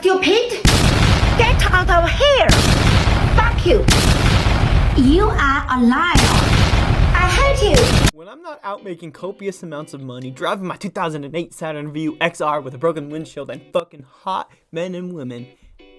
stupid? Get out of here! Fuck you! You are a liar! I hate you! When I'm not out making copious amounts of money, driving my 2008 Saturn Vue XR with a broken windshield and fucking hot men and women,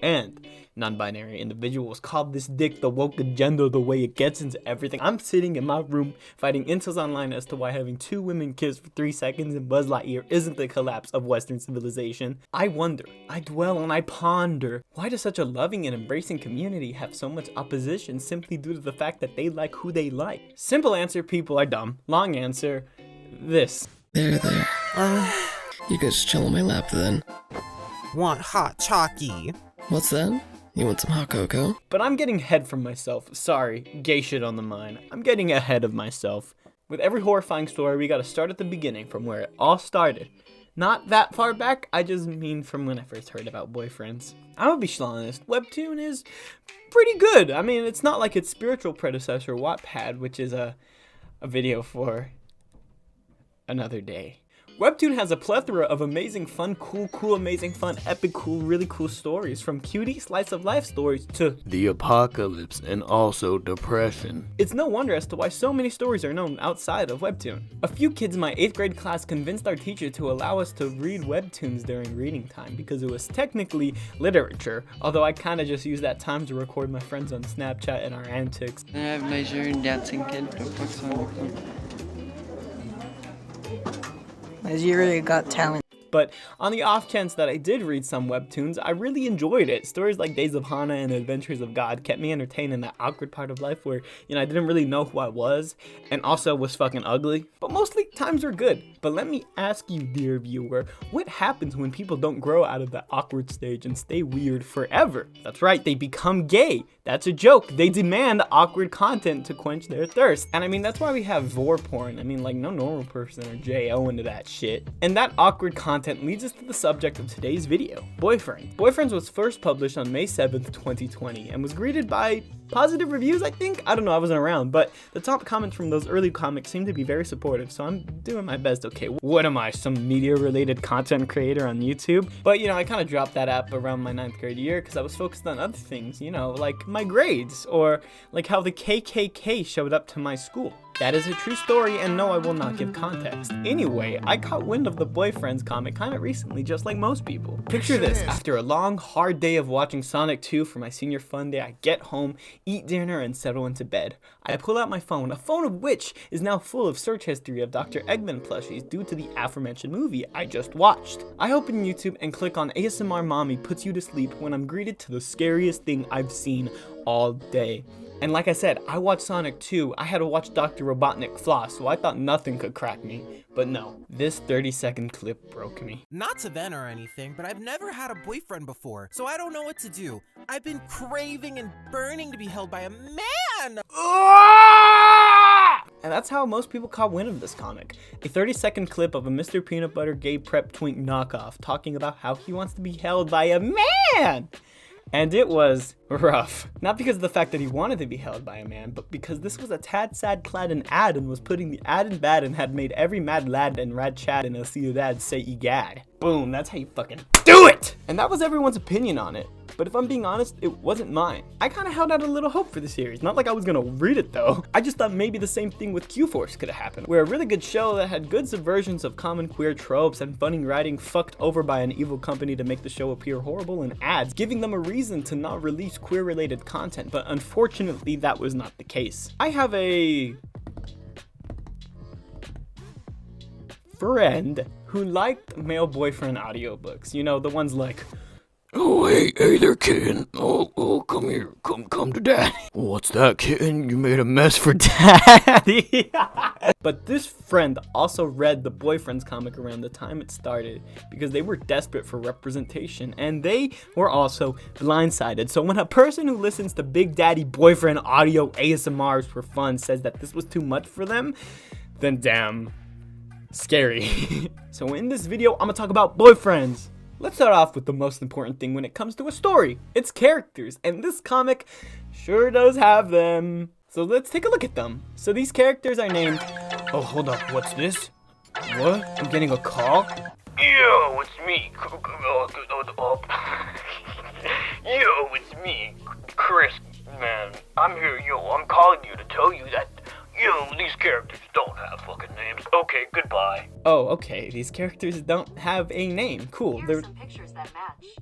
and non-binary individuals call this dick the woke agenda the way it gets into everything, I'm sitting in my room fighting incels online as to why having 2 women kiss for 3 seconds in Buzz Lightyear isn't the collapse of Western civilization. I wonder, I dwell and I ponder, why does such a loving and embracing community have so much opposition simply due to the fact that they like who they like? Simple answer, people are dumb. Long answer, this. There. You guys just chill on my lap then. Want hot chalky? What's that? You want some hot cocoa? But I'm getting ahead from myself. Sorry, gay shit on the mind. I'm getting ahead of myself. With every horrifying story, we gotta start at the beginning, from where it all started. Not that far back, I just mean from when I first heard about boyfriends. I'm gonna be honest, WEBTOON is pretty good. I mean, it's not like its spiritual predecessor, Wattpad, which is a video for another day. WEBTOON has a plethora of amazing fun, cool, amazing fun, epic cool, really cool stories, from cutie slice of life stories to the apocalypse and also depression. It's no wonder as to why so many stories are known outside of WEBTOON. A few kids in my 8th grade class convinced our teacher to allow us to read WEBTOONs during reading time because it was technically literature, although I kinda just used that time to record my friends on Snapchat and our antics. I have Nigerian dancing kid. The fuck's on your phone? Nigeria got talent. But on the off chance that I did read some WEBTOONs, I really enjoyed it. Stories like Days of Hana and Adventures of God kept me entertained in that awkward part of life where, I didn't really know who I was and also was fucking ugly. But mostly times were good. But let me ask you, dear viewer, what happens when people don't grow out of that awkward stage and stay weird forever? That's right, they become gay. That's a joke. They demand awkward content to quench their thirst. And I mean, that's why we have vor porn. I mean, like, no normal person or J.O. into that shit. And that awkward content leads us to the subject of today's video, Boyfriend. Boyfriends was first published on May 7th, 2020 and was greeted by positive reviews, I think? I don't know, I wasn't around, but the top comments from those early comics seem to be very supportive, so I'm doing my best. Okay, what am I, some media-related content creator on YouTube? But, I kind of dropped that app around my 9th grade year because I was focused on other things, like my grades, or like how the KKK showed up to my school. That is a true story, and no, I will not give context. Anyway, I caught wind of the Boyfriends comic kind of recently, just like most people. Picture this, after a long, hard day of watching Sonic 2 for my senior fun day, I get home, eat dinner, and settle into bed. I pull out my phone, a phone of which is now full of search history of Dr. Eggman plushies due to the aforementioned movie I just watched. I open YouTube and click on ASMR Mommy Puts You to Sleep when I'm greeted to the scariest thing I've seen all day. And like I said, I watched Sonic 2, I had to watch Dr. Robotnik floss, so I thought nothing could crack me. But no, this 30-second clip broke me. Not to vent or anything, but I've never had a boyfriend before, so I don't know what to do. I've been craving and burning to be held by a man! And that's how most people caught wind of this comic. A 30-second clip of a Mr. Peanut Butter gay prep twink knockoff talking about how he wants to be held by a man! And it was rough. Not because of the fact that he wanted to be held by a man, but because this was a tad sad clad an ad and was putting the ad in bad and had made every mad lad and rad chad in a ciudad say egad. Boom, that's how you fucking do it! And that was everyone's opinion on it. But if I'm being honest, it wasn't mine. I kind of held out a little hope for the series. Not like I was gonna read it though. I just thought maybe the same thing with Q-Force could have happened, where a really good show that had good subversions of common queer tropes and funny writing fucked over by an evil company to make the show appear horrible in ads, giving them a reason to not release queer-related content, but unfortunately that was not the case. I have a friend who liked male boyfriend audiobooks. The ones like, oh, hey there, kitten. Oh, come here. Come to daddy. What's that, kitten? You made a mess for daddy. But this friend also read the Boyfriends comic around the time it started because they were desperate for representation and they were also blindsided. So when a person who listens to Big Daddy Boyfriend audio ASMRs for fun says that this was too much for them, then damn, scary. So in this video, I'm gonna talk about boyfriends. Let's start off with the most important thing when it comes to a story. It's characters, and this comic sure does have them. So let's take a look at them. So these characters are named... Oh, hold up, what's this? What? I'm getting a call? Yo, it's me. Oh, okay. These characters don't have a name. Cool. They're... pictures that match.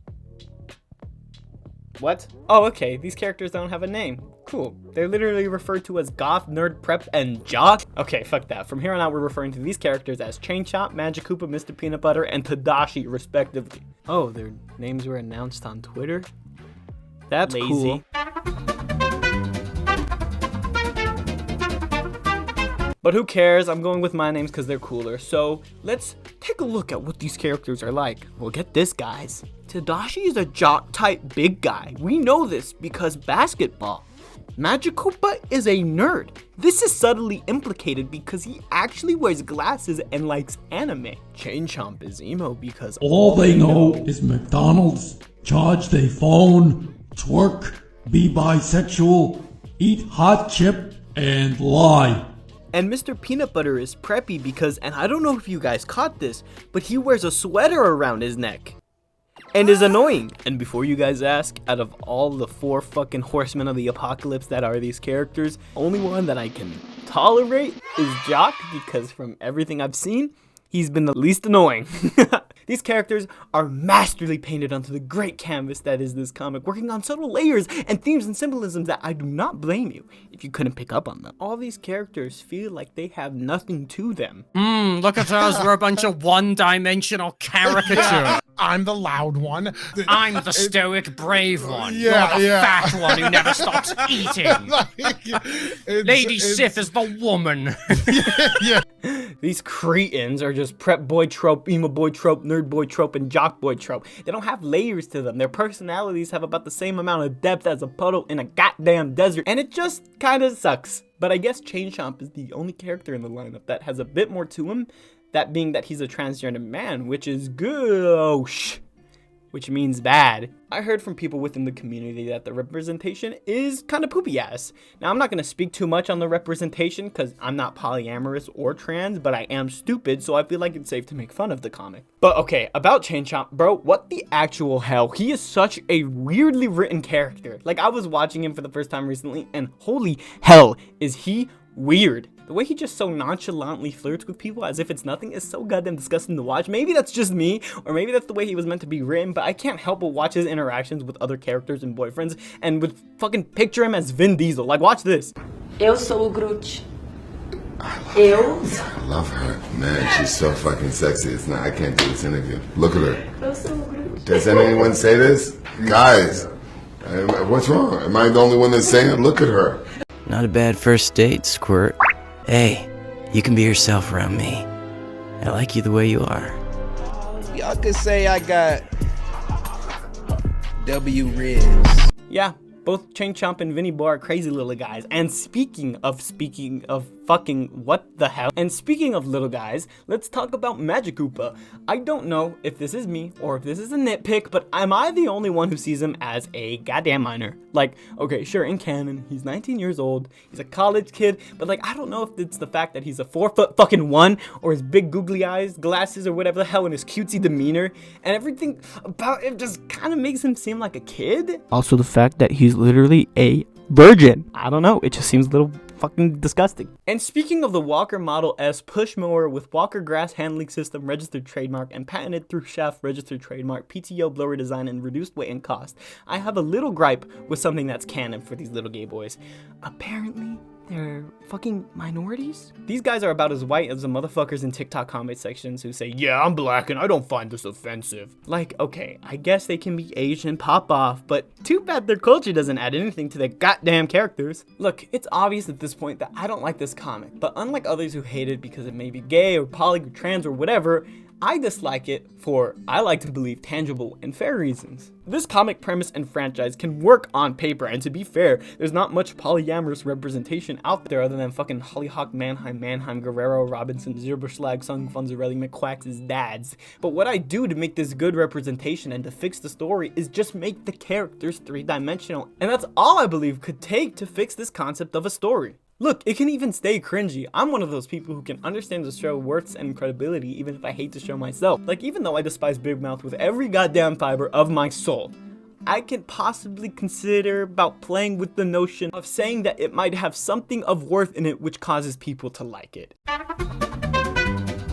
What? Oh, okay. These characters don't have a name. Cool. They're literally referred to as goth, nerd, prep, and jock. Okay, fuck that. From here on out, we're referring to these characters as Chain Chomp, Magic Koopa, Mr. Peanut Butter, and Tadashi, respectively. Oh, their names were announced on Twitter? That's Lazy. cool. But who cares? I'm going with my names because they're cooler. So let's take a look at what these characters are like. Well, get this, guys. Tadashi is a jock-type big guy. We know this because basketball. Magic Koopa is a nerd. This is subtly implicated because he actually wears glasses and likes anime. Chain Chomp is emo because all they know is McDonald's, charge their phone, twerk, be bisexual, eat hot chip, and lie. And Mr. Peanut Butter is preppy because, and I don't know if you guys caught this, but he wears a sweater around his neck. And is annoying. And before you guys ask, out of all the 4 fucking horsemen of the apocalypse that are these characters, only one that I can tolerate is Jock, because from everything I've seen, he's been the least annoying. These characters are masterly painted onto the great canvas that is this comic, working on subtle layers and themes and symbolisms that I do not blame you if you couldn't pick up on them. All these characters feel like they have nothing to them. Look at us, we're a bunch of one-dimensional caricatures. I'm the loud one. I'm the stoic, brave one. Yeah, You're the fat one who never stops eating. Lady Sif is the woman. These cretins are just prep boy trope, emo boy trope, nerd boy trope, and jock boy trope. They don't have layers to them. Their personalities have about the same amount of depth as a puddle in a goddamn desert, and it just kinda sucks. But I guess Chain Chomp is the only character in the lineup that has a bit more to him, that being that he's a transgender man, which is gauche, which means bad. I heard from people within the community that the representation is kind of poopy ass. Now, I'm not going to speak too much on the representation because I'm not polyamorous or trans, but I am stupid, so I feel like it's safe to make fun of the comic. But okay, about Chain Chomp, bro, what the actual hell? He is such a weirdly written character. Like, I was watching him for the first time recently, and holy hell, is he weird. The way he just so nonchalantly flirts with people as if it's nothing is so goddamn disgusting to watch. Maybe that's just me, or maybe that's the way he was meant to be written, but I can't help but watch his interactions with other characters and boyfriends and would fucking picture him as Vin Diesel. Like, watch this. Eu sou o Groot. I love her. Man, she's so fucking sexy. It's not, I can't do this interview. Look at her. Eu sou o Groot. Does anyone say this? Guys, what's wrong? Am I the only one that's saying it? Look at her. Not a bad first date, Squirt. Hey, you can be yourself around me. I like you the way you are. Y'all could say I got W ribs. Yeah, both Chain Chomp and Vinny Boy are crazy little guys. And speaking of fucking what the hell? And speaking of little guys, let's talk about Magic Koopa. I don't know if this is me or if this is a nitpick, but am I the only one who sees him as a goddamn minor? Like, okay, sure, in canon, he's 19 years old, he's a college kid, but like, I don't know if it's the fact that he's a 4'1" or his big googly eyes, glasses, or whatever the hell, and his cutesy demeanor, and everything about it just kind of makes him seem like a kid. Also the fact that he's literally a virgin. I don't know, it just seems a little fucking disgusting. And speaking of the Walker Model S push mower with Walker grass handling system registered trademark and patented through shaft registered trademark, PTO blower design, and reduced weight and cost, I have a little gripe with something that's canon for these little gay boys. Apparently, they're fucking minorities? These guys are about as white as the motherfuckers in TikTok comment sections who say, yeah, I'm black and I don't find this offensive. Like, okay, I guess they can be Asian, pop off, but too bad their culture doesn't add anything to their goddamn characters. Look, it's obvious at this point that I don't like this comic, but unlike others who hate it because it may be gay or poly or trans or whatever, I dislike it for, I like to believe, tangible and fair reasons. This comic premise and franchise can work on paper, and to be fair, there's not much polyamorous representation out there other than fucking Hollyhock, Mannheim, Guerrero, Robinson, Zerberschlag, Sung, Funzarelli, McQuacks' dads. But what I do to make this good representation and to fix the story is just make the characters three-dimensional, and that's all I believe could take to fix this concept of a story. Look, it can even stay cringy. I'm one of those people who can understand the show worths and credibility even if I hate the show myself. Like, even though I despise Big Mouth with every goddamn fiber of my soul, I can possibly consider about playing with the notion of saying that it might have something of worth in it which causes people to like it.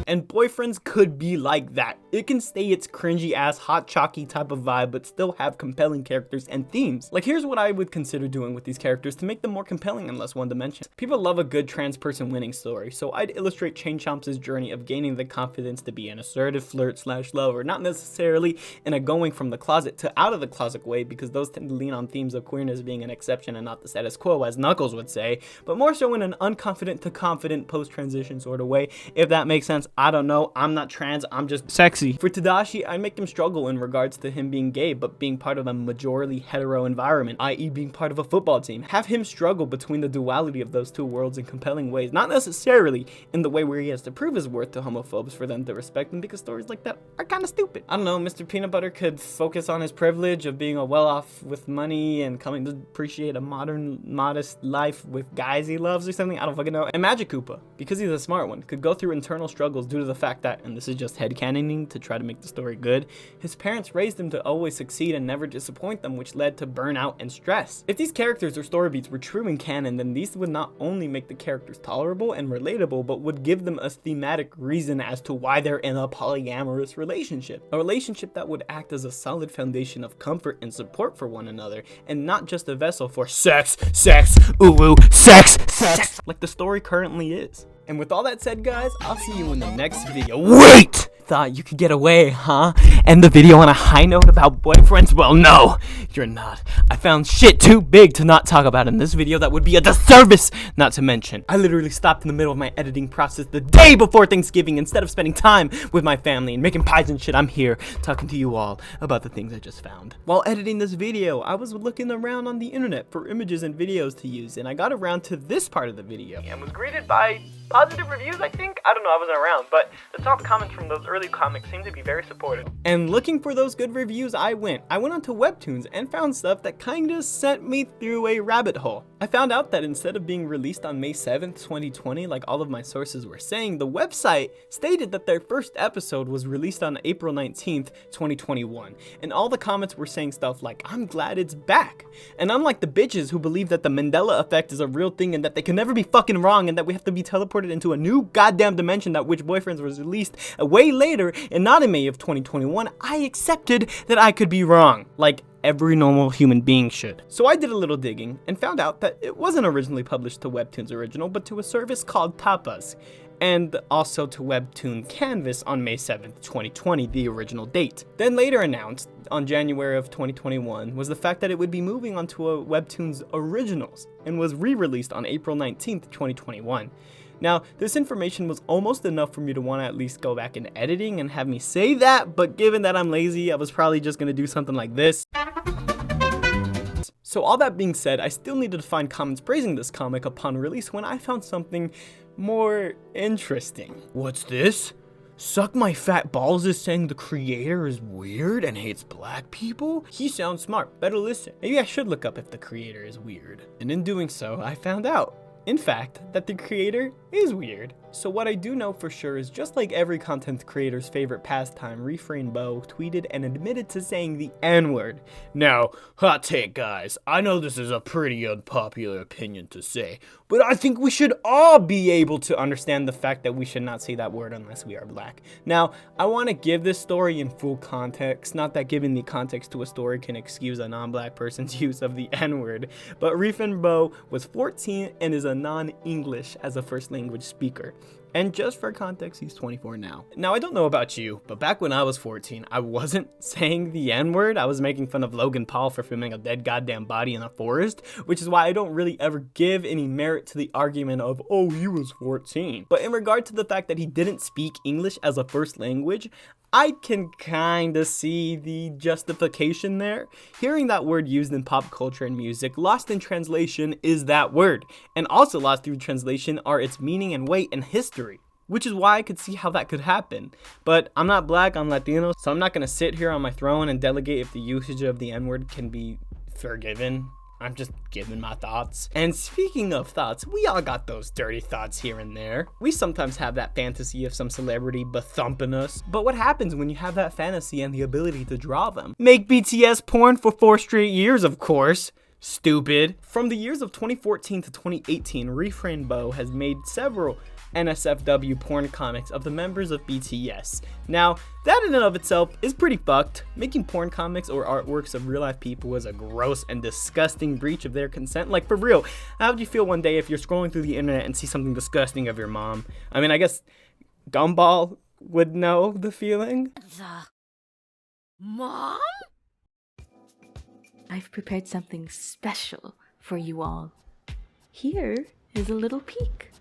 and boyfriends could be like that. It can stay its cringy ass hot chalky type of vibe, but still have compelling characters and themes. Like, here's what I would consider doing with these characters to make them more compelling and less one-dimensional. People love a good trans person winning story, so I'd illustrate Chain Chomp's journey of gaining the confidence to be an assertive flirt slash lover, not necessarily in a going from the closet to out of the closet way, because those tend to lean on themes of queerness being an exception and not the status quo, as Knuckles would say, but more so in an unconfident to confident post-transition sort of way, if that makes sense. I don't know, I'm not trans, I'm just sexy. For Tadashi, I'd make him struggle in regards to him being gay, but being part of a majority hetero environment, i.e. being part of a football team. Have him struggle between the duality of those two worlds in compelling ways, not necessarily in the way where he has to prove his worth to homophobes for them to respect him, because stories like that are kind of stupid. I don't know, Mr. Peanut Butter could focus on his privilege of being a well-off with money and coming to appreciate a modern, modest life with guys he loves or something, I don't fucking know. And Magic Koopa, because he's a smart one, could go through internal struggles due to the fact that, and this is just headcanoning to try to make the story good, his parents raised him to always succeed and never disappoint them, which led to burnout and stress. If these characters or story beats were true in canon, then these would not only make the characters tolerable and relatable, but would give them a thematic reason as to why they're in a polyamorous relationship. A relationship that would act as a solid foundation of comfort and support for one another, and not just a vessel for sex, ooh, sex, like the story currently is. And with all that said, guys, I'll see you in the next video. Wait! Thought you could get away, huh? End the video on a high note about boyfriends? Well, no, you're not. I found shit too big to not talk about in this video that would be a disservice not to mention. I literally stopped in the middle of my editing process the day before Thanksgiving. Instead of spending time with my family and making pies and shit, I'm here talking to you all about the things I just found. While editing this video, I was looking around on the internet for images and videos to use, and I got around to this part of the video and was greeted by positive reviews, I think? I don't know, I wasn't around, but the top comments from those early comics seemed to be very supportive. And looking for those good reviews, I went onto Webtoons and found stuff that kinda sent me through a rabbit hole. I found out that instead of being released on May 7th, 2020, like all of my sources were saying, the website stated that their first episode was released on April 19th, 2021. And all the comments were saying stuff like, I'm glad it's back. And unlike the bitches who believe that the Mandela effect is a real thing and that they can never be fucking wrong and that we have to be teleported into a new goddamn dimension that Witch Boyfriends was released way later and not in May of 2021, I accepted that I could be wrong, like every normal human being should. So I did a little digging and found out that it wasn't originally published to Webtoons Original, but to a service called Tapas, and also to Webtoon Canvas on May 7th, 2020, the original date. Then later announced on January of 2021 was the fact that it would be moving onto a Webtoons Originals and was re-released on April 19th, 2021. Now, this information was almost enough for me to want to at least go back in editing and have me say that, but given that I'm lazy, I was probably just going to do something like this. So all that being said, I still needed to find comments praising this comic upon release when I found something more interesting. What's this? Suck My Fat Balls is saying the creator is weird and hates black people? He sounds smart, better listen. Maybe I should look up if the creator is weird. And in doing so, I found out, in fact, that the creator is weird. So what I do know for sure is just like every content creator's favorite pastime, Refrain Bo tweeted and admitted to saying the N-word. Now, hot take guys, I know this is a pretty unpopular opinion to say, but I think we should all be able to understand the fact that we should not say that word unless we are black. Now, I want to give this story in full context, not that giving the context to a story can excuse a non-black person's use of the N-word, but Refrain Bo was 14 and is a non-English as a first language speaker. And just for context, he's 24 now. Now, I don't know about you, but back when I was 14, I wasn't saying the N-word. I was making fun of Logan Paul for filming a dead goddamn body in a forest, which is why I don't really ever give any merit to the argument of, oh, he was 14. But in regard to the fact that he didn't speak English as a first language, I can kinda see the justification there. Hearing that word used in pop culture and music, lost in translation is that word. And also lost through translation are its meaning and weight and history. Which is why I could see how that could happen. But I'm not black, I'm Latino, so I'm not gonna sit here on my throne and delegate if the usage of the N-word can be forgiven. I'm just giving my thoughts. And speaking of thoughts, we all got those dirty thoughts here and there. We sometimes have that fantasy of some celebrity bethumping us. But what happens when you have that fantasy and the ability to draw them? Make BTS porn for 4 straight years, of course. Stupid. From the years of 2014 to 2018, Refrain Bo has made several NSFW porn comics of the members of BTS. Now, that in and of itself is pretty fucked. Making porn comics or artworks of real life people is a gross and disgusting breach of their consent. Like, for real, how would you feel one day if you're scrolling through the internet and see something disgusting of your mom? I mean, I guess Gumball would know the feeling. Mom? I've prepared something special for you all. Here is a little peek.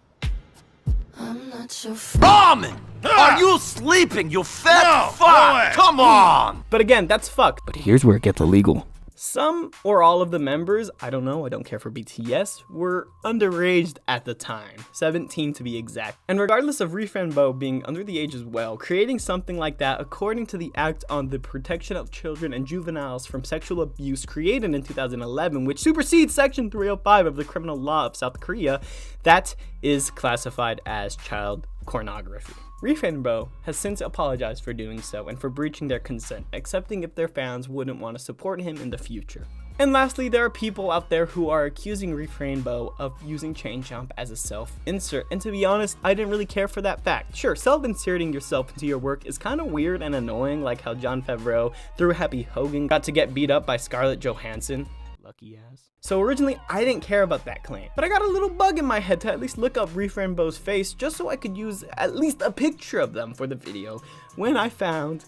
I'm not so Ramen! Are you sleeping, you fat fuck? Come on! But again, that's fucked. But here's where it gets illegal. Some or all of the members, I don't know, I don't care for BTS, were underage at the time, 17 to be exact. And regardless of Refrainbow being under the age as well, creating something like that according to the Act on the Protection of Children and Juveniles from Sexual Abuse created in 2011, which supersedes Section 305 of the Criminal Law of South Korea, that is classified as child pornography. Refrainbow has since apologized for doing so and for breaching their consent, accepting if their fans wouldn't want to support him in the future. And lastly, there are people out there who are accusing Refrainbow of using Chain Chomp as a self-insert, and to be honest, I didn't really care for that fact. Sure, self-inserting yourself into your work is kind of weird and annoying, like how Jon Favreau through Happy Hogan got to get beat up by Scarlett Johansson. Lucky ass. So originally, I didn't care about that claim, but I got a little bug in my head to at least look up Refrainbow's face just so I could use at least a picture of them for the video when I found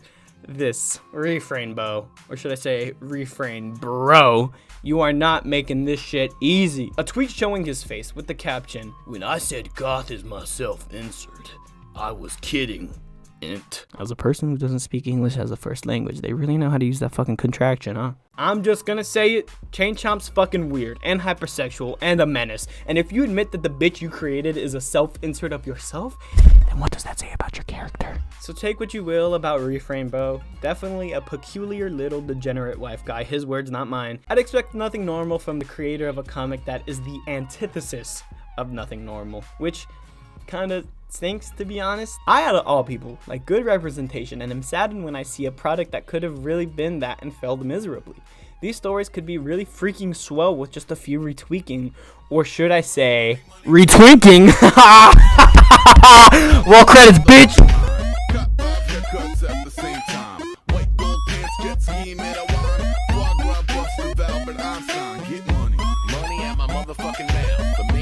this. Refrainbow, or should I say Refrain Bro, you are not making this shit easy. A tweet showing his face with the caption, "When I said goth is my self-insert, I was kidding. As a person who doesn't speak English as a first language, they really know how to use that fucking contraction, huh? I'm just gonna say it, Chain Chomp's fucking weird and hypersexual and a menace. And if you admit that the bitch you created is a self-insert of yourself, then what does that say about your character? So take what you will about Refrainbow. Definitely a peculiar little degenerate wife guy, his words, not mine. I'd expect nothing normal from the creator of a comic that is the antithesis of nothing normal, which kinda stinks, to be honest. I, out of all people, like good representation, and am saddened when I see a product that could have really been that and failed miserably. These stories could be really freaking swell with just a few retweaking, or should I say, retwinking. Roll credits, bitch! Money at my motherfucking mouth.